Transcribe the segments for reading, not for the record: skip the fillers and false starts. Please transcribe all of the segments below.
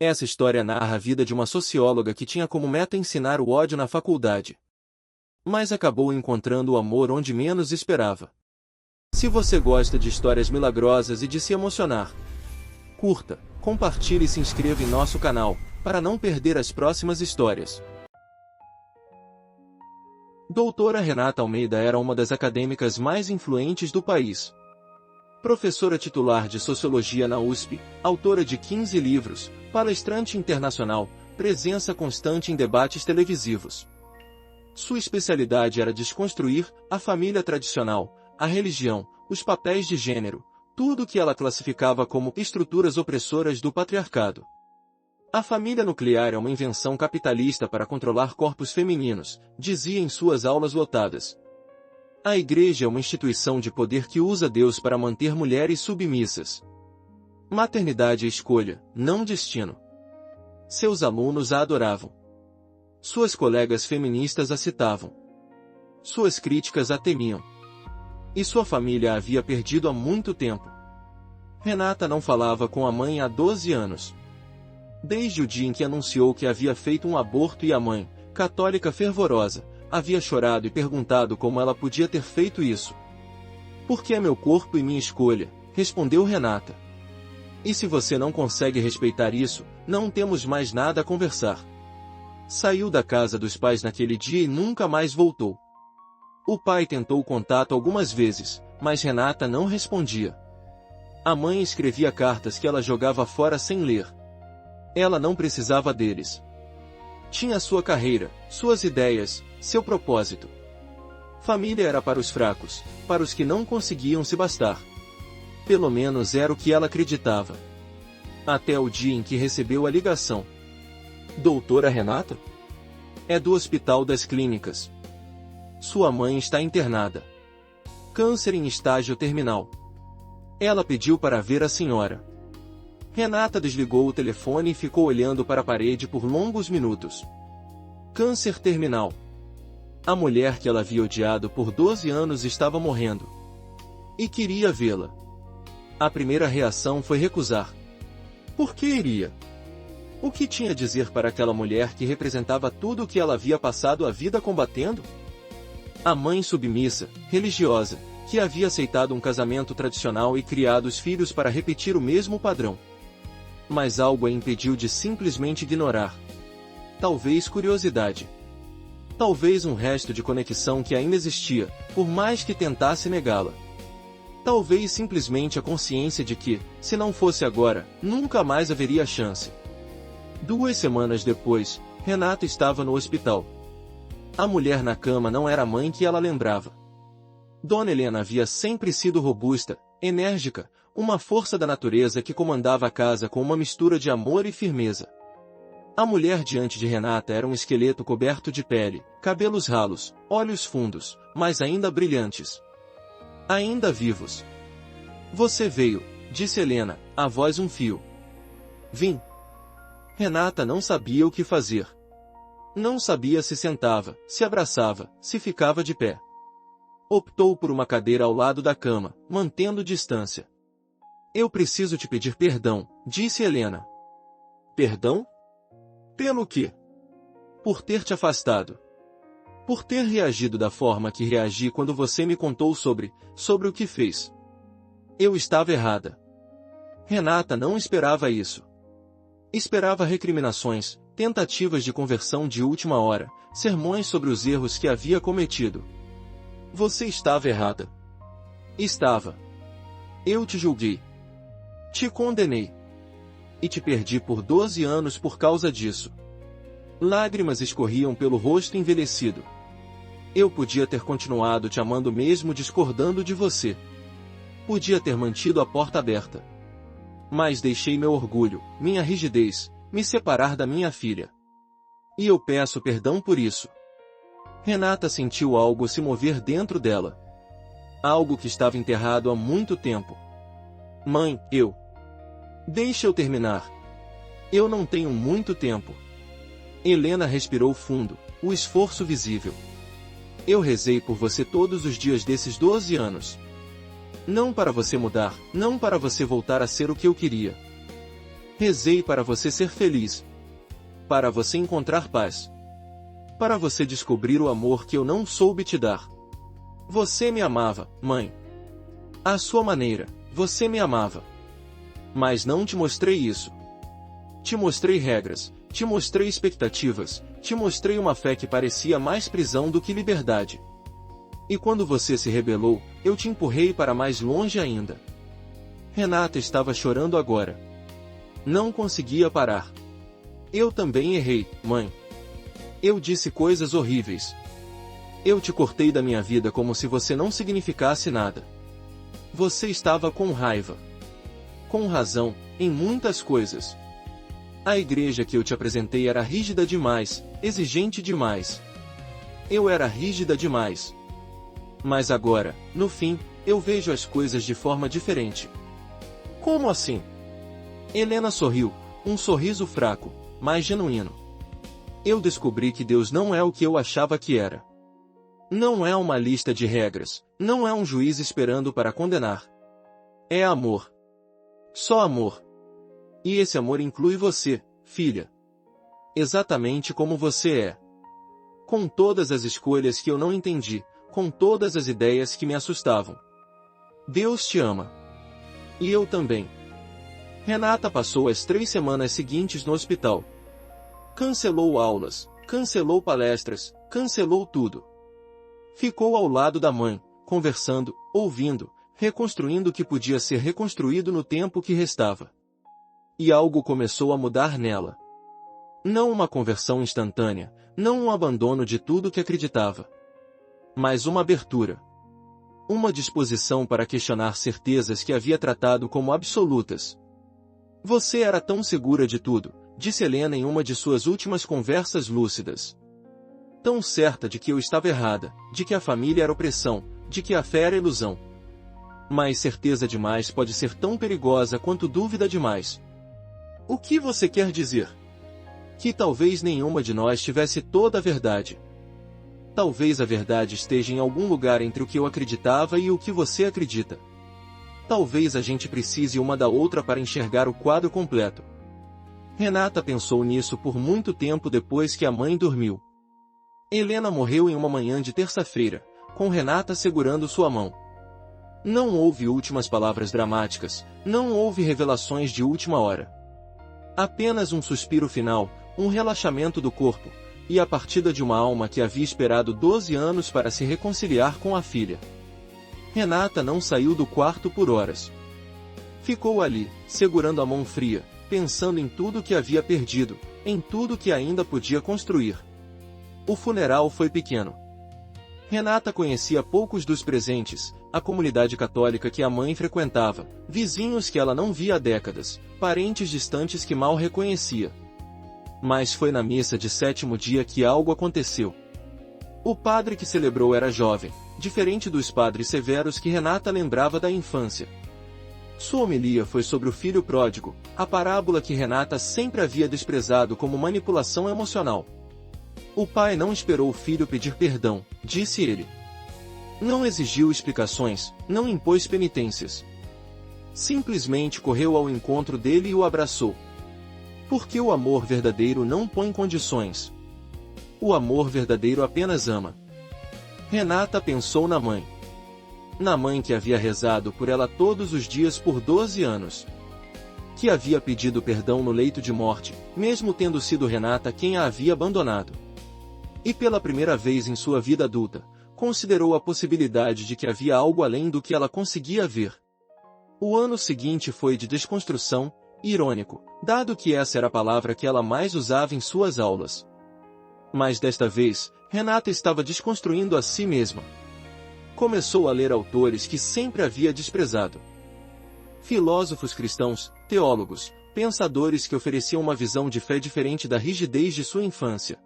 Essa história narra a vida de uma socióloga que tinha como meta ensinar o ódio na faculdade, mas acabou encontrando o amor onde menos esperava. Se você gosta de histórias milagrosas e de se emocionar, curta, compartilhe e se inscreva em nosso canal, para não perder as próximas histórias. Doutora Renata Almeida era uma das acadêmicas mais influentes do país. Professora titular de Sociologia na USP, autora de 15 livros, palestrante internacional, presença constante em debates televisivos. Sua especialidade era desconstruir a família tradicional, a religião, os papéis de gênero, tudo o que ela classificava como estruturas opressoras do patriarcado. A família nuclear é uma invenção capitalista para controlar corpos femininos, dizia em suas aulas lotadas. A igreja é uma instituição de poder que usa Deus para manter mulheres submissas. Maternidade é escolha, não destino. Seus alunos a adoravam. Suas colegas feministas a citavam. Suas críticas a temiam. E sua família a havia perdido há muito tempo. Renata não falava com a mãe há 12 anos. Desde o dia em que anunciou que havia feito um aborto e a mãe, católica fervorosa, havia chorado e perguntado como ela podia ter feito isso. Porque é meu corpo e minha escolha, respondeu Renata. E se você não consegue respeitar isso, não temos mais nada a conversar. Saiu da casa dos pais naquele dia e nunca mais voltou. O pai tentou contato algumas vezes, mas Renata não respondia. A mãe escrevia cartas que ela jogava fora sem ler. Ela não precisava deles. Tinha sua carreira, suas ideias, seu propósito. Família era para os fracos, para os que não conseguiam se bastar. Pelo menos era o que ela acreditava. Até o dia em que recebeu a ligação. Doutora Renata? É do Hospital das Clínicas. Sua mãe está internada. Câncer em estágio terminal. Ela pediu para ver a senhora. Renata desligou o telefone e ficou olhando para a parede por longos minutos. Câncer terminal. A mulher que ela havia odiado por 12 anos estava morrendo. E queria vê-la. A primeira reação foi recusar. Por que iria? O que tinha a dizer para aquela mulher que representava tudo o que ela havia passado a vida combatendo? A mãe submissa, religiosa, que havia aceitado um casamento tradicional e criado os filhos para repetir o mesmo padrão. Mas algo a impediu de simplesmente ignorar. Talvez curiosidade. Talvez um resto de conexão que ainda existia, por mais que tentasse negá-la. Talvez simplesmente a consciência de que, se não fosse agora, nunca mais haveria chance. 2 semanas depois, Renata estava no hospital. A mulher na cama não era a mãe que ela lembrava. Dona Helena havia sempre sido robusta, enérgica, uma força da natureza que comandava a casa com uma mistura de amor e firmeza. A mulher diante de Renata era um esqueleto coberto de pele, cabelos ralos, olhos fundos, mas ainda brilhantes. Ainda vivos. Você veio, disse Helena, a voz um fio. Vim. Renata não sabia o que fazer. Não sabia se sentava, se abraçava, se ficava de pé. Optou por uma cadeira ao lado da cama, mantendo distância. Eu preciso te pedir perdão, disse Helena. Perdão? Pelo quê? Por ter te afastado. Por ter reagido da forma que reagi quando você me contou sobre o que fez. Eu estava errada. Renata não esperava isso. Esperava recriminações, tentativas de conversão de última hora, sermões sobre os erros que havia cometido. Você estava errada. Estava. Eu te julguei. Te condenei. E te perdi por 12 anos por causa disso. Lágrimas escorriam pelo rosto envelhecido. Eu podia ter continuado te amando mesmo discordando de você. Podia ter mantido a porta aberta. Mas deixei meu orgulho, minha rigidez, me separar da minha filha. E eu peço perdão por isso. Renata sentiu algo se mover dentro dela. Algo que estava enterrado há muito tempo. Mãe, Deixa eu terminar. Eu não tenho muito tempo. Helena respirou fundo, o esforço visível. Eu rezei por você todos os dias desses 12 anos. Não para você mudar, não para você voltar a ser o que eu queria. Rezei para você ser feliz. Para você encontrar paz. Para você descobrir o amor que eu não soube te dar. Você me amava, mãe. À sua maneira, você me amava. Mas não te mostrei isso. Te mostrei regras, te mostrei expectativas, te mostrei uma fé que parecia mais prisão do que liberdade. E quando você se rebelou, eu te empurrei para mais longe ainda. Renata estava chorando agora. Não conseguia parar. Eu também errei, mãe. Eu disse coisas horríveis. Eu te cortei da minha vida como se você não significasse nada. Você estava com raiva. Com razão, em muitas coisas. A igreja que eu te apresentei era rígida demais, exigente demais. Eu era rígida demais. Mas agora, no fim, eu vejo as coisas de forma diferente. Como assim? Helena sorriu, um sorriso fraco, mas genuíno. Eu descobri que Deus não é o que eu achava que era. Não é uma lista de regras, não é um juiz esperando para condenar. É amor. Só amor. E esse amor inclui você, filha. Exatamente como você é. Com todas as escolhas que eu não entendi, com todas as ideias que me assustavam. Deus te ama. E eu também. Renata passou as 3 semanas seguintes no hospital. Cancelou aulas, cancelou palestras, cancelou tudo. Ficou ao lado da mãe, conversando, ouvindo, reconstruindo o que podia ser reconstruído no tempo que restava. E algo começou a mudar nela. Não uma conversão instantânea, não um abandono de tudo que acreditava. Mas uma abertura. Uma disposição para questionar certezas que havia tratado como absolutas. Você era tão segura de tudo, disse Helena em uma de suas últimas conversas lúcidas. Tão certa de que eu estava errada, de que a família era opressão, de que a fé era ilusão. Mas certeza demais pode ser tão perigosa quanto dúvida demais. O que você quer dizer? Que talvez nenhuma de nós tivesse toda a verdade. Talvez a verdade esteja em algum lugar entre o que eu acreditava e o que você acredita. Talvez a gente precise uma da outra para enxergar o quadro completo. Renata pensou nisso por muito tempo depois que a mãe dormiu. Helena morreu em uma manhã de terça-feira, com Renata segurando sua mão. Não houve últimas palavras dramáticas, não houve revelações de última hora. Apenas um suspiro final, um relaxamento do corpo, e a partida de uma alma que havia esperado 12 anos para se reconciliar com a filha. Renata não saiu do quarto por horas. Ficou ali, segurando a mão fria, pensando em tudo que havia perdido, em tudo que ainda podia construir. O funeral foi pequeno. Renata conhecia poucos dos presentes, a comunidade católica que a mãe frequentava, vizinhos que ela não via há décadas, parentes distantes que mal reconhecia. Mas foi na missa de 7º dia que algo aconteceu. O padre que celebrou era jovem, diferente dos padres severos que Renata lembrava da infância. Sua homilia foi sobre o filho pródigo, a parábola que Renata sempre havia desprezado como manipulação emocional. O pai não esperou o filho pedir perdão, disse ele. Não exigiu explicações, não impôs penitências. Simplesmente correu ao encontro dele e o abraçou. Porque o amor verdadeiro não põe condições. O amor verdadeiro apenas ama. Renata pensou na mãe. Na mãe que havia rezado por ela todos os dias por 12 anos. Que havia pedido perdão no leito de morte, mesmo tendo sido Renata quem a havia abandonado. E pela primeira vez em sua vida adulta, considerou a possibilidade de que havia algo além do que ela conseguia ver. O ano seguinte foi de desconstrução, irônico, dado que essa era a palavra que ela mais usava em suas aulas. Mas desta vez, Renata estava desconstruindo a si mesma. Começou a ler autores que sempre havia desprezado. Filósofos cristãos, teólogos, pensadores que ofereciam uma visão de fé diferente da rigidez de sua infância.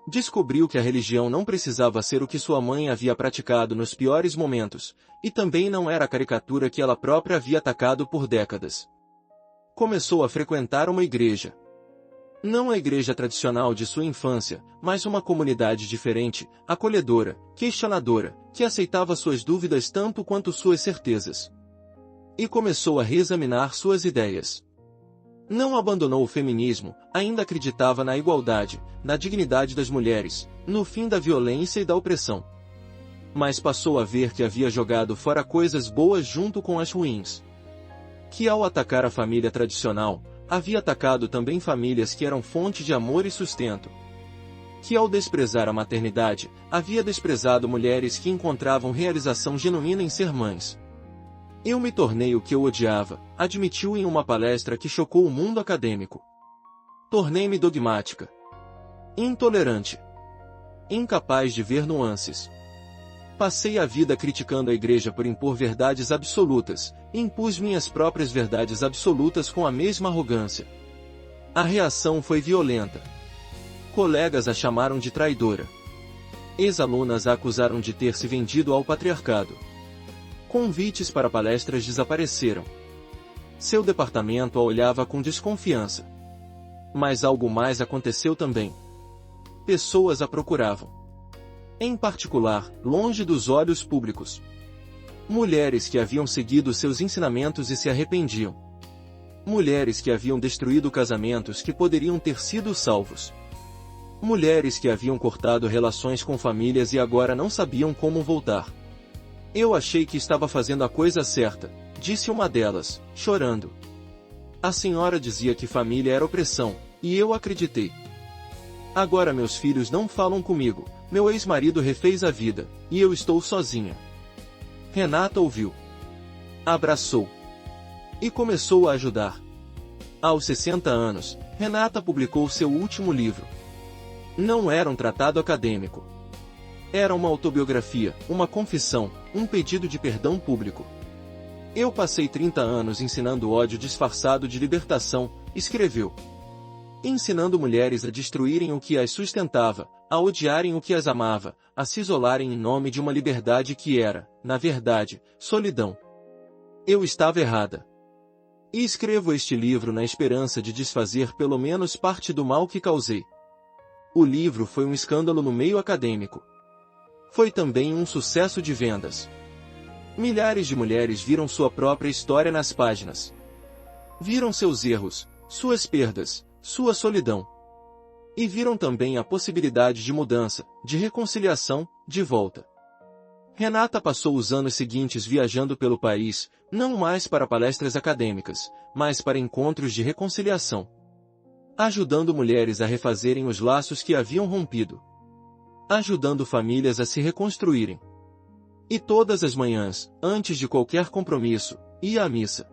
Descobriu que a religião não precisava ser o que sua mãe havia praticado nos piores momentos, e também não era a caricatura que ela própria havia atacado por décadas. Começou a frequentar uma igreja. Não a igreja tradicional de sua infância, mas uma comunidade diferente, acolhedora, questionadora, que aceitava suas dúvidas tanto quanto suas certezas. E começou a reexaminar suas ideias. Não abandonou o feminismo, ainda acreditava na igualdade, na dignidade das mulheres, no fim da violência e da opressão. Mas passou a ver que havia jogado fora coisas boas junto com as ruins. Que ao atacar a família tradicional, havia atacado também famílias que eram fonte de amor e sustento. Que ao desprezar a maternidade, havia desprezado mulheres que encontravam realização genuína em ser mães. Eu me tornei o que eu odiava, admitiu em uma palestra que chocou o mundo acadêmico. Tornei-me dogmática, intolerante, incapaz de ver nuances. Passei a vida criticando a igreja por impor verdades absolutas, e impus minhas próprias verdades absolutas com a mesma arrogância. A reação foi violenta. Colegas a chamaram de traidora. Ex-alunas a acusaram de ter se vendido ao patriarcado. Convites para palestras desapareceram. Seu departamento a olhava com desconfiança. Mas algo mais aconteceu também. Pessoas a procuravam. Em particular, longe dos olhos públicos. Mulheres que haviam seguido seus ensinamentos e se arrependiam. Mulheres que haviam destruído casamentos que poderiam ter sido salvos. Mulheres que haviam cortado relações com famílias e agora não sabiam como voltar. Eu achei que estava fazendo a coisa certa, disse uma delas, chorando. A senhora dizia que família era opressão, e eu acreditei. Agora meus filhos não falam comigo, meu ex-marido refez a vida, e eu estou sozinha. Renata ouviu. Abraçou. E começou a ajudar. Aos 60 anos, Renata publicou seu último livro. Não era um tratado acadêmico. Era uma autobiografia, uma confissão, um pedido de perdão público. Eu passei 30 anos ensinando ódio disfarçado de libertação, escreveu. Ensinando mulheres a destruírem o que as sustentava, a odiarem o que as amava, a se isolarem em nome de uma liberdade que era, na verdade, solidão. Eu estava errada. E escrevo este livro na esperança de desfazer pelo menos parte do mal que causei. O livro foi um escândalo no meio acadêmico. Foi também um sucesso de vendas. Milhares de mulheres viram sua própria história nas páginas. Viram seus erros, suas perdas, sua solidão. E viram também a possibilidade de mudança, de reconciliação, de volta. Renata passou os anos seguintes viajando pelo país, não mais para palestras acadêmicas, mas para encontros de reconciliação. Ajudando mulheres a refazerem os laços que haviam rompido. Ajudando famílias a se reconstruírem. E todas as manhãs, antes de qualquer compromisso, ia à missa.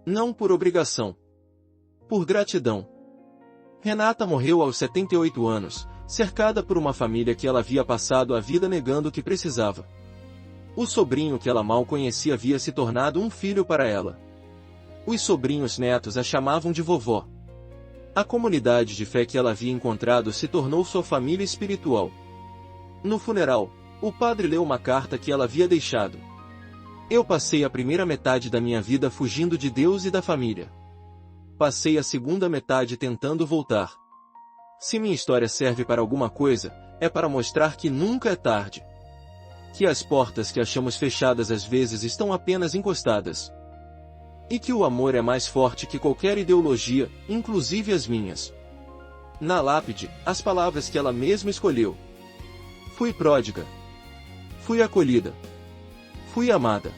Não por obrigação. Por gratidão. Renata morreu aos 78 anos, cercada por uma família que ela havia passado a vida negando que precisava. O sobrinho que ela mal conhecia havia se tornado um filho para ela. Os sobrinhos netos a chamavam de vovó. A comunidade de fé que ela havia encontrado se tornou sua família espiritual. No funeral, o padre leu uma carta que ela havia deixado. Eu passei a primeira metade da minha vida fugindo de Deus e da família. Passei a segunda metade tentando voltar. Se minha história serve para alguma coisa, é para mostrar que nunca é tarde. Que as portas que achamos fechadas às vezes estão apenas encostadas. E que o amor é mais forte que qualquer ideologia, inclusive as minhas. Na lápide, as palavras que ela mesma escolheu. Fui pródiga. Fui acolhida. Fui amada.